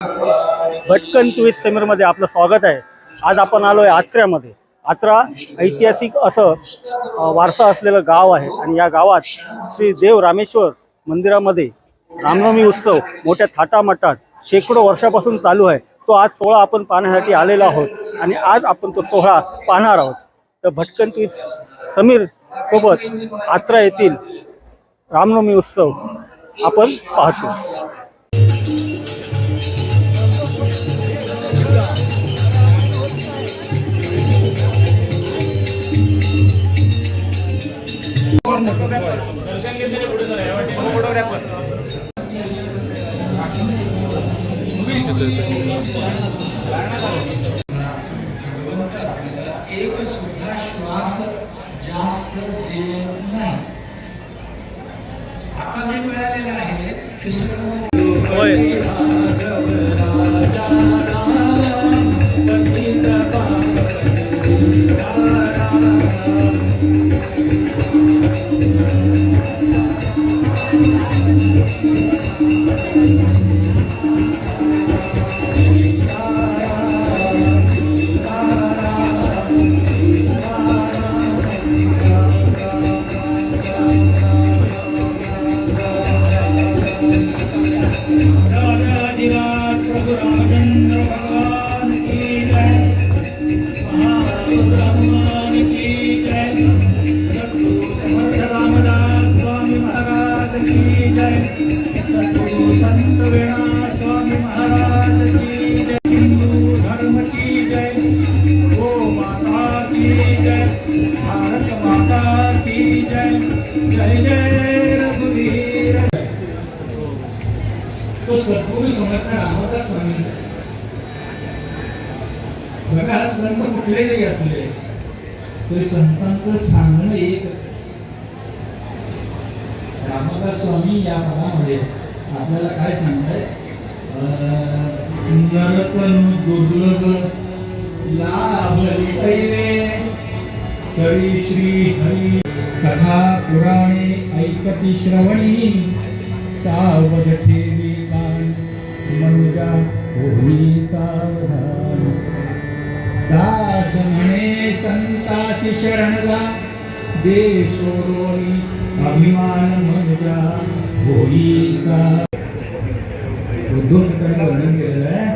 भटकन tourist सेमिनारमध्ये आपलं स्वागत आहे. आज आपण आलो आहे आचऱ्यामध्ये. आचरा ऐतिहासिक असं वारसा असलेलं गाव आहे आणि या गावात श्री देव रामेश्वर मंदिरामध्ये रामनवमी उत्सव मोठ्या थाटामाटात शेकडो वर्षापासून चालू आहे. तो आज सोहळा आपण पाहण्यासाठी आलेलो आहोत आणि आज आपण तो सोहळा पाहणार आहोत. तर भटकन टुरिस्ट समीर सोबत आचरा येथील रामनवमी उत्सव आपण पाहतो. एक सुद्धा श्वास जास्त देत नाही. आता जे मिळालेलं आहे ते सगळं तो सद्गुरू समर्थ रामदास स्वामी. बघा, संत कुठले जरी असले तरी संतांचं सांगणं एक. रामदास स्वामी या पदामध्ये आपल्याला काय सांगताय? नरतनु दुर्लभ लाभली दैवे तरी श्री हरी कथा पुराणे ऐकती श्रवणी सावध ठेवी कान मनुजा होई सावधान. दास म्हणे संतासी शरण जा दे सोडोनी अभिमान मनुजा होई सा. उद्धव सुतांनी वर्णन केलेलं आहे.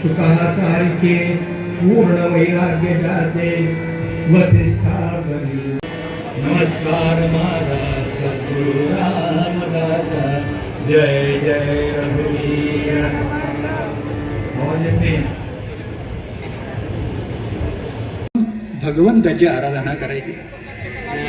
सुखाला सारखे पूर्ण वैराग्य जाते वसिष्ठावरी. नमस्कार माझा सद्गुरु रामदासा. जय जय रघुवीर. भगवंताची आराधना करायची.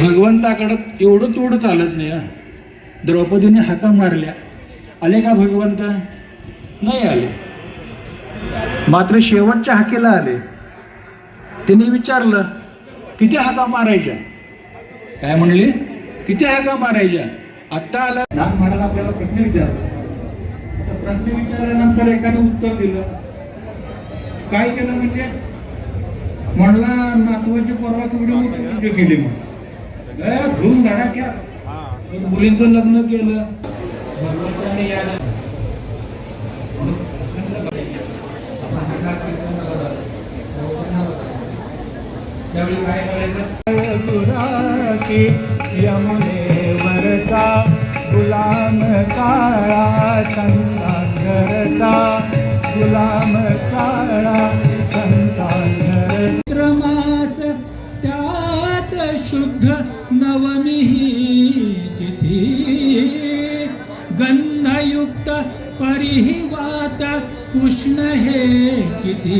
भगवंताकडं एवढं तोडं चालत नाही. द्रौपदीने हाका मारल्या, आले का भगवंत? नाही आले. मात्र शेवटच्या हाकेला आले. तिने विचारलं, किती हाका मारायच्या? काय म्हणले? किती हाका मारायच्या? आत्ता आला. नाथ महाराज आपल्याला प्रश्न विचारला. प्रश्न विचारल्यानंतर एकाने उत्तर दिलं. काय केलं म्हणजे? म्हणला, नातवाची परवा केवढी मोठी पूजा केली. मग धूम धडाक्यात मुलींचं लग्न केलं. भगवंताने याला त्यावेळी काय करायचं? गुराकी यमुने वरचा गुलाम काळा संतांगरचा गुलाम काळा संतांगर. मास त्यात शुद्ध नवमी तिथी गंधयुक्त परिवात उष्ण हे किती.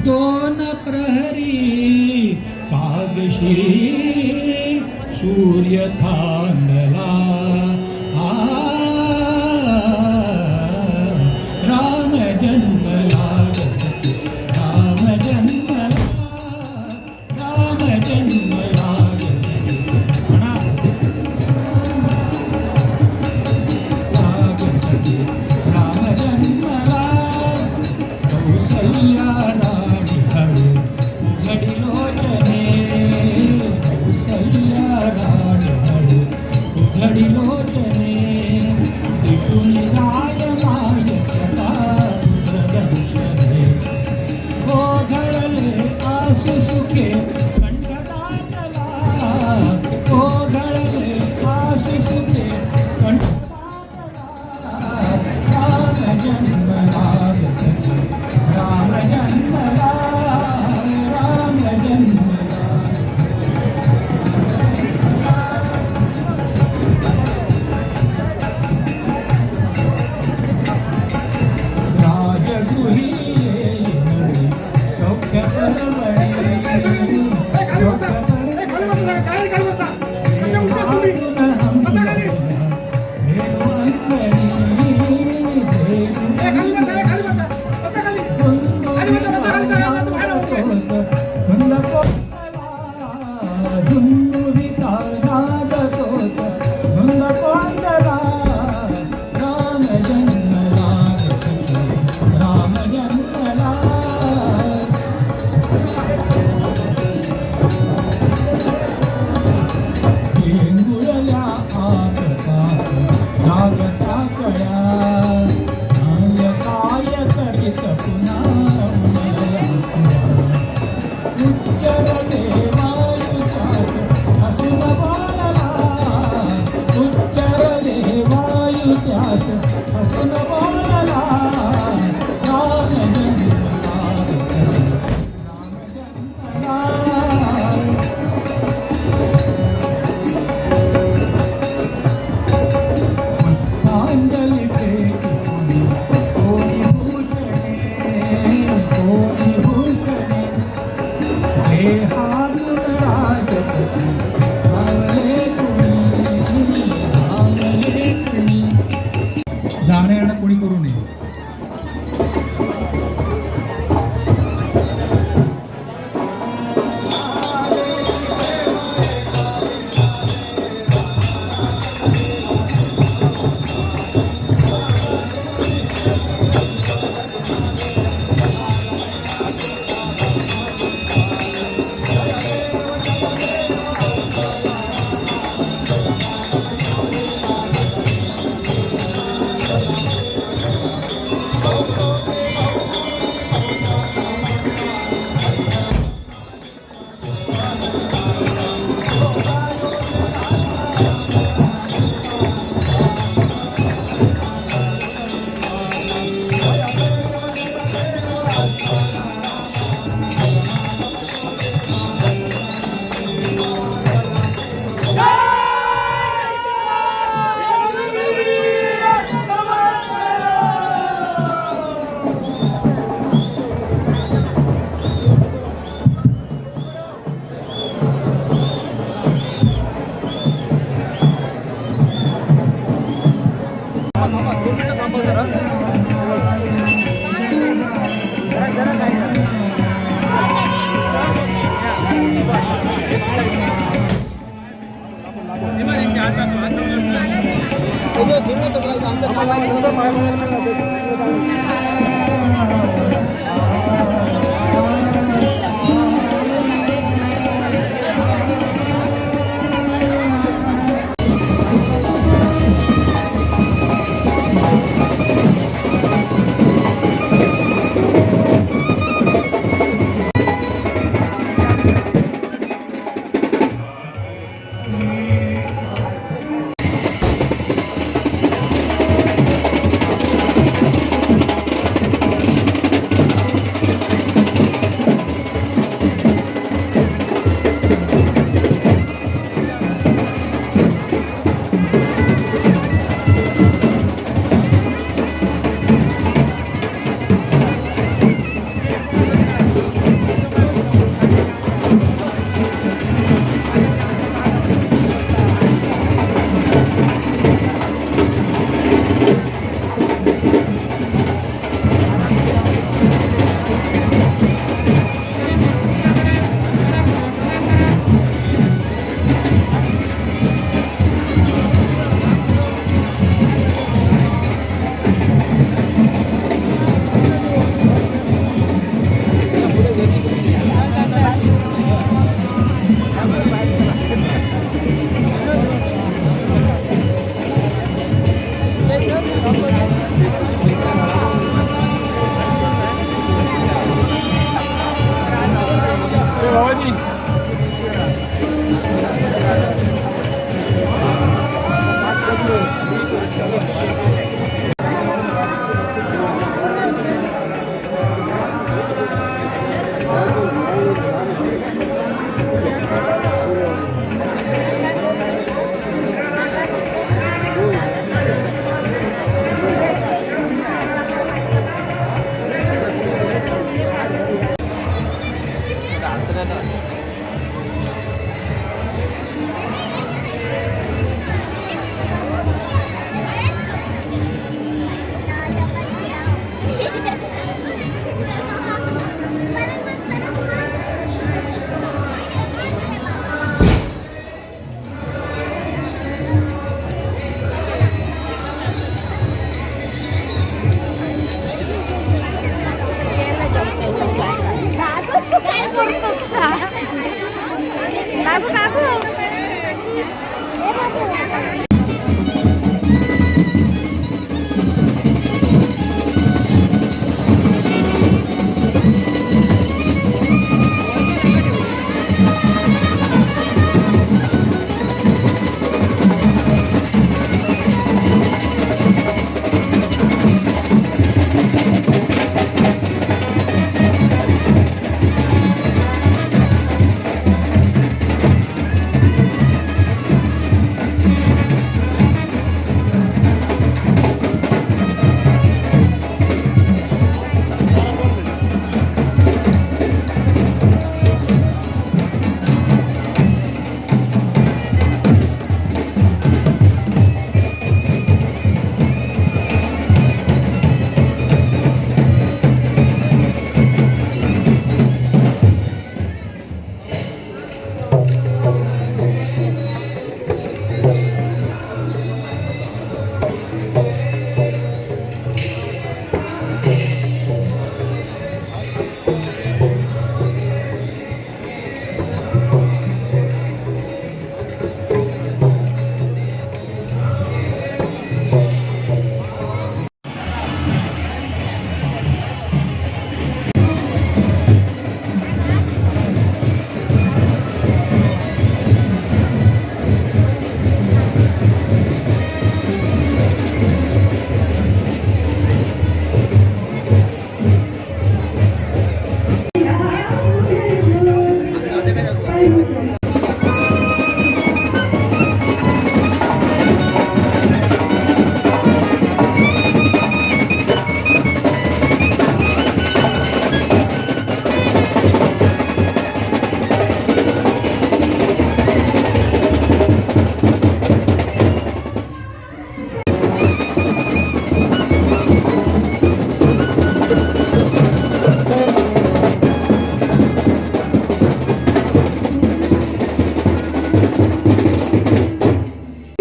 दोन प्रहरी कागशी सूर्य थांबला. राम जन्मला, राम जन्मला, राम जन्मला. राम जन्मला कौसल्या राणी हळू घडी लोचने. कौसल्या राणी हळू जन्मला ग सखी, राम जन्मला. वेंगुळल्या आकाशात जागता कळ्या, काय करीत पुन्हा उच्चर देवायुच्यास हसून बोलला, उच्चर देवायुच्यास हसून बोलला. राम जन्मला ग सखी, राम जन्मला. पुष्पांजली भेटून कोणी भूषणे, कोणी भूषणे, हे हातून राजपती धावले कुणी, धावले कुणी. जाणं येणं कोणी करू नये.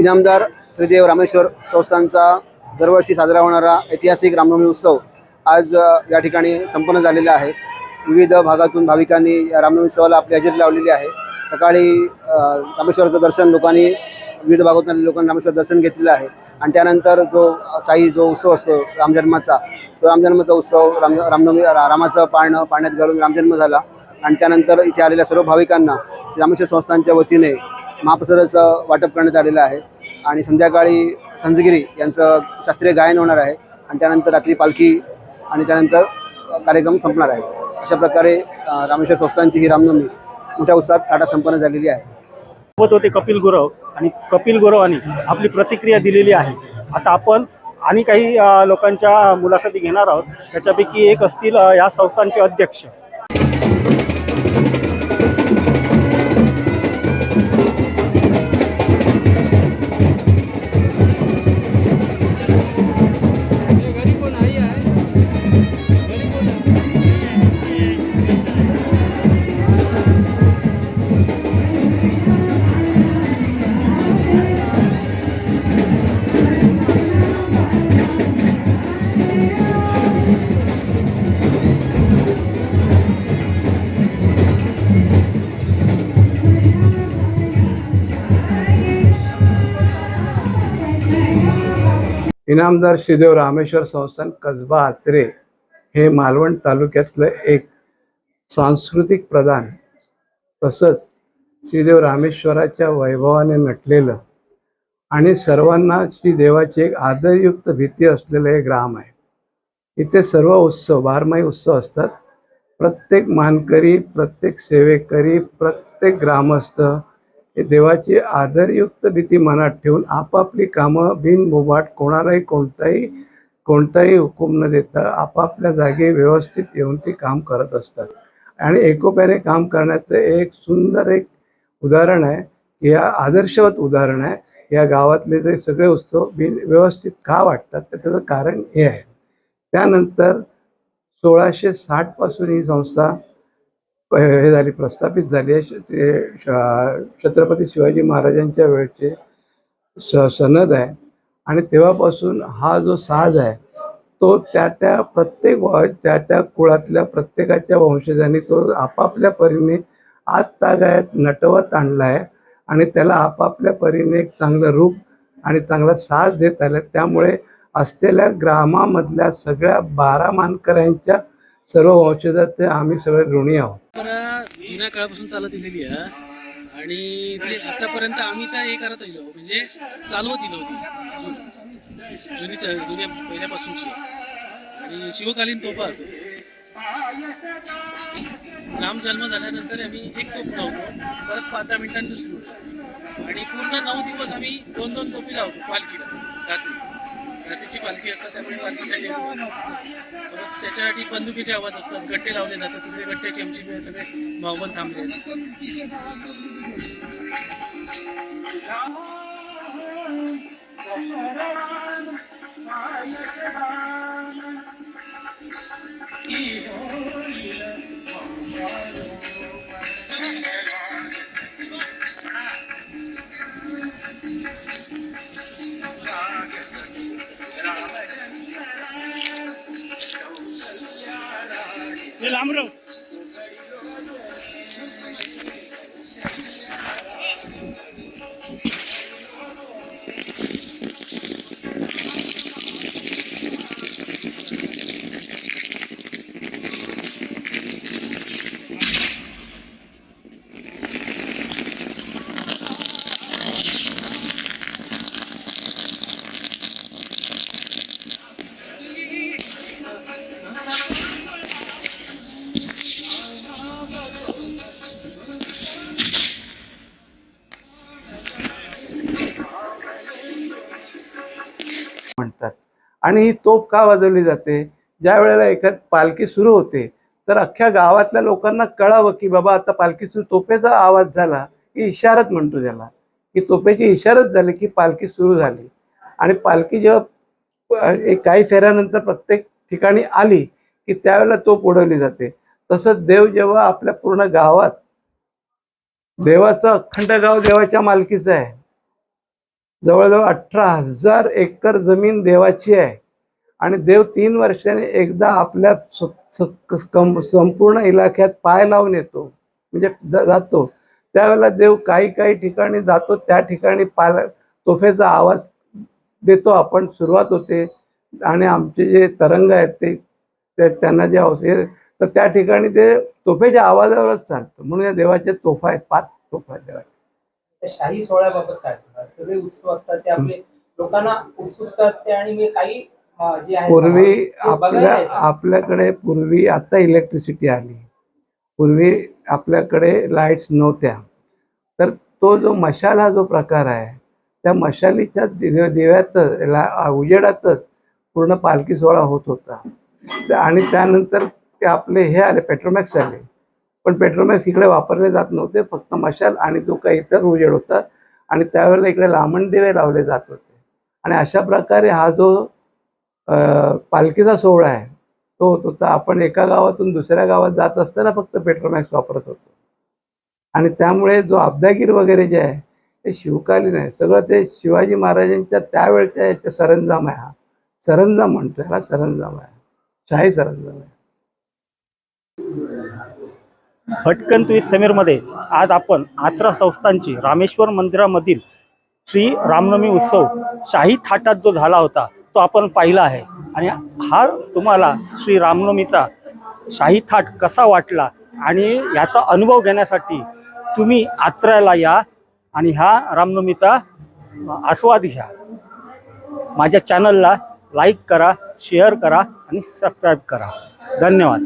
इनामदार श्रीदेव रामेश्वर संस्थानचा दरवर्षी साजरा होणारा ऐतिहासिक रामनवमी उत्सव आज या ठिकाणी संपन्न झालेला आहे. विविध भागातून भाविकांनी या रामनवमी उत्सवाला आपली हजेरी लावलेली आहे. सकाळी रामेश्वराचं दर्शन लोकांनी विविध भागातून आलेल्या लोकांनी रामेश्वर दर्शन घेतलेलं आहे आणि त्यानंतर जो उत्सव असतो रामजन्माचा, तो रामजन्माचा उत्सव रामनवमी रामाचं पाण्यात घालून रामजन्म झाला आणि त्यानंतर इथे आलेल्या सर्व भाविकांना श्री रामेश्वर संस्थानच्या वतीने महाप्रसादाचं वाटप करण्यात आलेलं आहे आणि संध्याकाळी संजगिरी यांचं शास्त्रीय गायन होणार आहे आणि त्यानंतर रात्री पालखी आणि त्यानंतर कार्यक्रम संपणार आहे. अशा प्रकारे रामेश्वर संस्थानची ही रामनवमी मोठ्या उत्साहात थाटात संपन्न झालेली आहे. सोबत होते कपिल गुरव आणि कपिल गुरवानी आपली प्रतिक्रिया दिलेली आहे. आता आपण आणि काही लोकांच्या मुलाखती घेणार आहोत. त्याच्यापैकी एक असतील या संस्थानचे अध्यक्ष. इनामदार श्रीदेव रामेश्वर संस्थान कसबा आचरे हे मालवण तालुक्यातलं एक सांस्कृतिक प्रधान तसंच श्रीदेव रामेश्वराच्या वैभवाने नटलेलं आणि सर्वांना श्री देवाची एक आदरयुक्त भीती असलेलं हे ग्राम आहे. इथे सर्व उत्सव बारमाही उत्सव असतात. प्रत्येक मानकरी, प्रत्येक सेवेकरी, प्रत्येक ग्रामस्थ हे देवाची आदरयुक्त भीती मनात ठेवून आपापली कामं बिनबोबाट कोणताही हुकूम न देता आपापल्या जागी व्यवस्थित येऊन ती काम करत असतात. आणि एकोप्याने काम करण्याचं एक सुंदर एक उदाहरण आहे की या आदर्शवत उदाहरण आहे. या गावातले जे सगळे उत्सव व्यवस्थित का वाटतात तर त्याचं कारण हे आहे. त्यानंतर 1660 पासून ही संस्था हे झाली, प्रस्थापित झाली आहे. छत्रपती शिवाजी महाराजांच्या वेळचे सनद आहे आणि तेव्हापासून हा जो साज आहे तो त्या कुळातल्या प्रत्येकाच्या वंशजांनी तो आपापल्या परीने आज तागायत नटवत आणला आहे आणि त्याला आपापल्या परीने एक चांगलं रूप आणि चांगला साज देत आला. त्यामुळे असलेल्या ग्रामामधल्या सगळ्या 12 मानकऱ्यांच्या सर्व वंशजाचे आम्ही सगळे ऋणी आहोत. जुन्या काळापासून चालत दिलेली आहे आणि ते आतापर्यंत आम्ही त्या हे करत आलो, म्हणजे चालवत दिली होती जुन्या पहिल्यापासूनची. आणि शिवकालीन तोफा असत. राम जन्म झाल्यानंतर आम्ही एक तोफ लावतो, परत 5-10 मिनिटांनी दुसरी होतो आणि पूर्ण 9 दिवस आम्ही 2-2 तोफी लावतो पालखीला. रात्रीची पालखी असतात त्यामुळे पालखीसाठी परत त्याच्यासाठी बंदुकीचे आवाज असतात, गट्टे लावले जातात. तिकडे गट्ट्याची आमची सगळे भावबंद थांबले आहेत. लांबरो म्हणतात. आणि ही तोफ का वाजवली जाते? ज्या वेळेला एखाद पालखी सुरू होते तर अख्ख्या गावातल्या लोकांना कळावं की बाबा आता पालखी सुरू, तोफेचा आवाज झाला की इशारत म्हणतो ज्याला, की तोफेची इशारत झाली की पालखी सुरू झाली. आणि पालखी जेव्हा काही फेऱ्यानंतर प्रत्येक ठिकाणी आली की त्यावेळेला तोफ उडवली जाते. तसंच देव जेव्हा आपल्या पूर्ण गावात, देवाचं अखंड गाव देवाच्या मालकीचं आहे, जवळजवळ 18,000 एकर जमीन देवाची आहे आणि देव 3 वर्षांनी एकदा आपल्या संपूर्ण इलाख्यात पाय लावून येतो, म्हणजे जातो. त्यावेळेला देव काही काही ठिकाणी जातो, त्या ठिकाणी तोफेचा आवाज देतो, आपण सुरुवात होते आणि आमचे जे तरंग आहेत त्यांना जे अवशेष, तर त्या ठिकाणी ते तोफेच्या आवाजावरच चालतं. म्हणून या देवाच्या तोफा आहेत, 5 तोफा आहेत देवाच्या. त्या शाही सोहळ्याबाबत काय सांगाल? सगळे उत्सव असतात ते आपले लोकांना उत्सुकता असते आणि मी काही जे आहे पूर्वी आपल्याकडे पूर्वी आता इलेक्ट्रिसिटी आली, पूर्वी आपल्याकडे लाईट्स नव्हत्या. तर तो जो मशाल हा जो प्रकार आहे, त्या मशालीच्या दिव्यातच उजेडातच पूर्ण पालखी सोहळा होत होता. आणि त्यानंतर ते आपले हे आले, पेट्रोमॅक्स आले. पण पेट्रोमॅक्स इकडे वापरले जात नव्हते, फक्त मशाल आणि जो काही इतर उजेड होता. आणि त्यावेळेला इकडे लांबण दिवे लावले जात होते. आणि अशा प्रकारे हा जो पालखीचा सोहळा आहे तो होत होता. आपण एका गावातून दुसऱ्या गावात जात असताना फक्त पेट्रोमॅक्स वापरत होतो. आणि त्यामुळे जो अब्दागीर वगैरे जे आहे ते शिवकालीन आहे, सगळं ते शिवाजी महाराजांच्या त्यावेळच्या याच्या सरंजाम आहे. हा सरंजाम म्हणतो, ह्याला सरंजाम आहे, शाही सरंजाम आहे. भटकन विथ समीरमध्ये आज आपण आचरा संस्थानची रामेश्वर मंदिरामधील श्री रामनवमी उत्सव शाही थाटात जो झाला होता तो आपण पाहिला आहे. आणि हा तुम्हाला श्री रामनवमीचा शाही थाट कसा वाटला आणि याचा अनुभव घेण्यासाठी तुम्ही आचऱ्याला या आणि हा रामनवमीचा आस्वाद घ्या. माझ्या चॅनलला लाईक करा, शेअर करा आणि सबस्क्राईब करा. धन्यवाद.